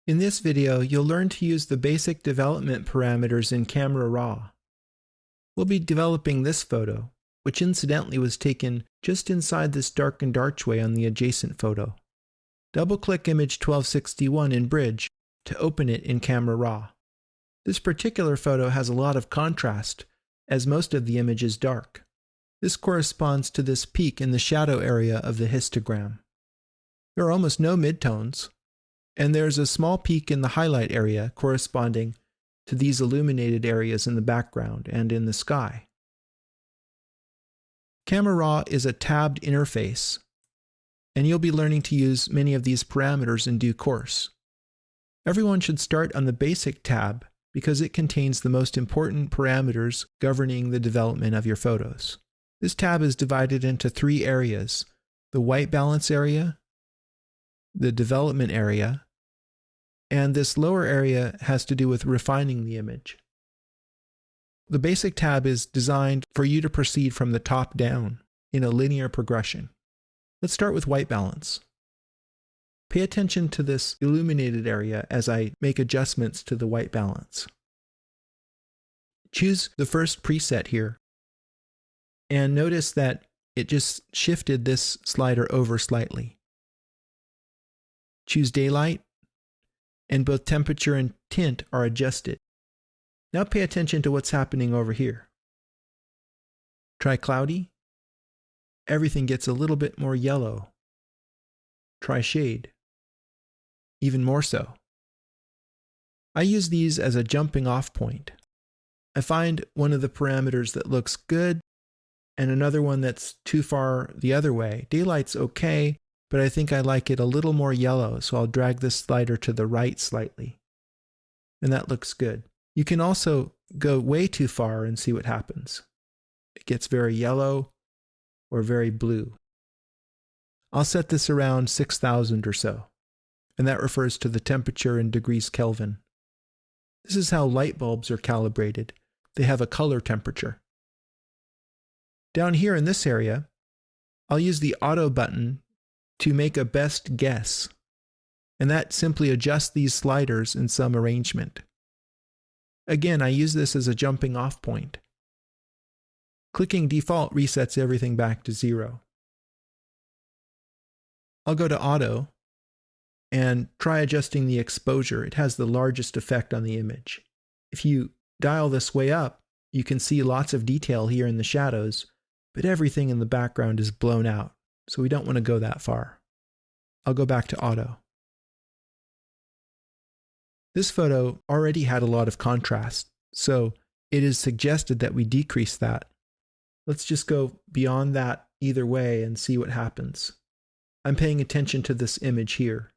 In this video, you'll learn to use the basic development parameters in Camera Raw. We'll be developing this photo, which incidentally was taken just inside this darkened archway on the adjacent photo. Double-click image 1261 in Bridge to open it in Camera Raw. This particular photo has a lot of contrast, as most of the image is dark. This corresponds to this peak in the shadow area of the histogram. There are almost no midtones, and there's a small peak in the highlight area corresponding to these illuminated areas in the background and in the sky. Camera Raw is a tabbed interface, and you'll be learning to use many of these parameters in due course. Everyone should start on the Basic tab because it contains the most important parameters governing the development of your photos. This tab is divided into three areas: the white balance area, the development area, and this lower area has to do with refining the image. The Basic tab is designed for you to proceed from the top down in a linear progression. Let's start with white balance. Pay attention to this illuminated area as I make adjustments to the white balance. Choose the first preset here, and notice that it just shifted this slider over slightly. Choose daylight, and both temperature and tint are adjusted. Now pay attention to what's happening over here. Try cloudy. Everything gets a little bit more yellow. Try shade. Even more so. I use these as a jumping off point. I find one of the parameters that looks good and another one that's too far the other way. Daylight's okay, but I think I like it a little more yellow, so I'll drag this slider to the right slightly. And that looks good. You can also go way too far and see what happens. It gets very yellow or very blue. I'll set this around 6,000 or so, and that refers to the temperature in degrees Kelvin. This is how light bulbs are calibrated. They have a color temperature. Down here in this area, I'll use the Auto button to make a best guess, and that simply adjusts these sliders in some arrangement. Again, I use this as a jumping off point. Clicking default resets everything back to 0. I'll go to Auto and try adjusting the exposure. It has the largest effect on the image. If you dial this way up, you can see lots of detail here in the shadows, but everything in the background is blown out, so we don't want to go that far. I'll go back to Auto. This photo already had a lot of contrast, so it is suggested that we decrease that. Let's just go beyond that either way and see what happens. I'm paying attention to this image here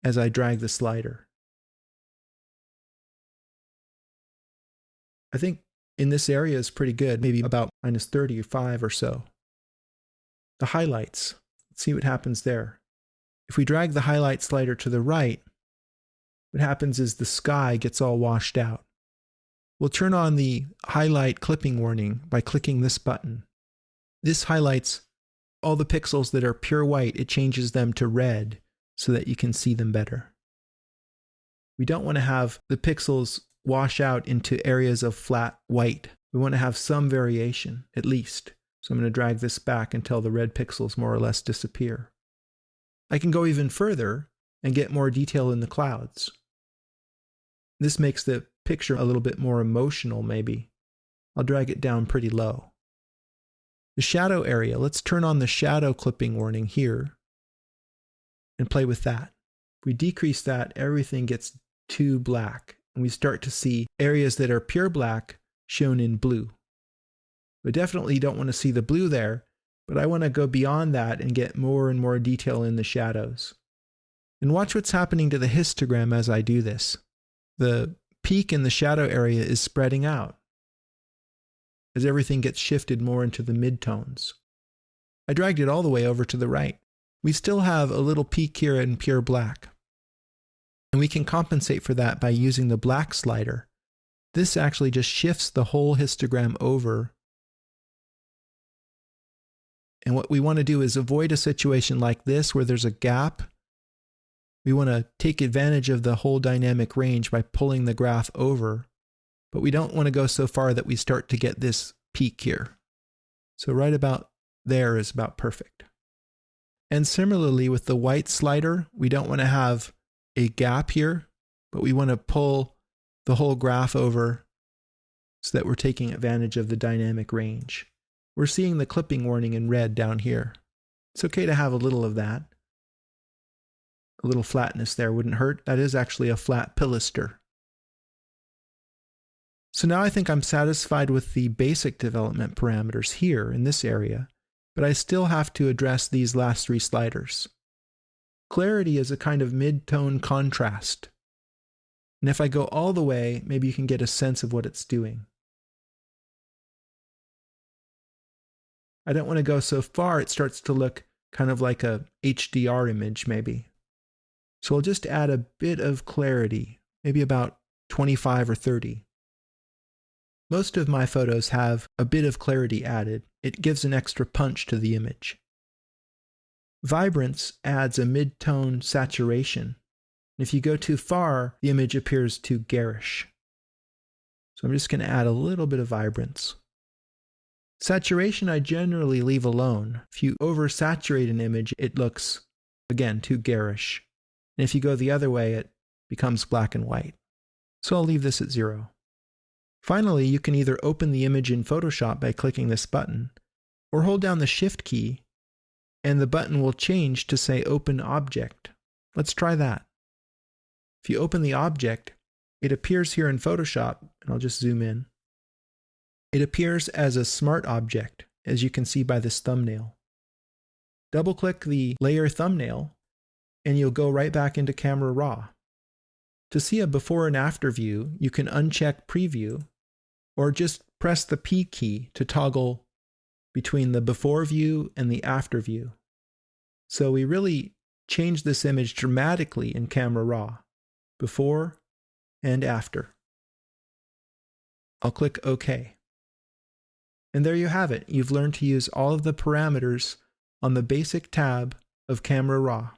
as I drag the slider. I think in this area is pretty good, maybe about -35 or so. The highlights, let's see what happens there. If we drag the highlight slider to the right, what happens is the sky gets all washed out. We'll turn on the highlight clipping warning by clicking this button. This highlights all the pixels that are pure white. It changes them to red so that you can see them better. We don't want to have the pixels wash out into areas of flat white. We want to have some variation, at least. So I'm going to drag this back until the red pixels more or less disappear. I can go even further and get more detail in the clouds. This makes the picture a little bit more emotional, maybe. I'll drag it down pretty low. The shadow area, let's turn on the shadow clipping warning here and play with that. If we decrease that, everything gets too black, and we start to see areas that are pure black shown in blue. We definitely don't want to see the blue there, but I want to go beyond that and get more and more detail in the shadows. And watch what's happening to the histogram as I do this. The peak in the shadow area is spreading out as everything gets shifted more into the midtones. I dragged it all the way over to the right. We still have a little peak here in pure black, and we can compensate for that by using the black slider. This actually just shifts the whole histogram over, and what we want to do is avoid a situation like this where there's a gap We want to take advantage of the whole dynamic range by pulling the graph over, but we don't want to go so far that we start to get this peak here. So right about there is about perfect. And similarly with the white slider, we don't want to have a gap here, but we want to pull the whole graph over so that we're taking advantage of the dynamic range. We're seeing the clipping warning in red down here. It's okay to have a little of that. A little flatness there wouldn't hurt. That is actually a flat pilaster. So now I think I'm satisfied with the basic development parameters here in this area, but I still have to address these last three sliders. Clarity is a kind of mid-tone contrast. And if I go all the way, maybe you can get a sense of what it's doing. I don't want to go so far it starts to look kind of like a HDR image maybe. So I'll just add a bit of clarity, maybe about 25 or 30. Most of my photos have a bit of clarity added. It gives an extra punch to the image. Vibrance adds a mid-tone saturation. If you go too far, the image appears too garish. So I'm just going to add a little bit of vibrance. Saturation I generally leave alone. If you oversaturate an image, it looks, again, too garish. And if you go the other way, it becomes black and white. So I'll leave this at 0. Finally, you can either open the image in Photoshop by clicking this button, or hold down the Shift key, and the button will change to say Open Object. Let's try that. If you open the object, it appears here in Photoshop, and I'll just zoom in. It appears as a smart object, as you can see by this thumbnail. Double-click the layer thumbnail, and you'll go right back into Camera Raw. To see a before and after view, you can uncheck Preview, or just press the P key to toggle between the before view and the after view. So we really change this image dramatically in Camera Raw, before and after. I'll click OK. And there you have it. You've learned to use all of the parameters on the Basic tab of Camera Raw.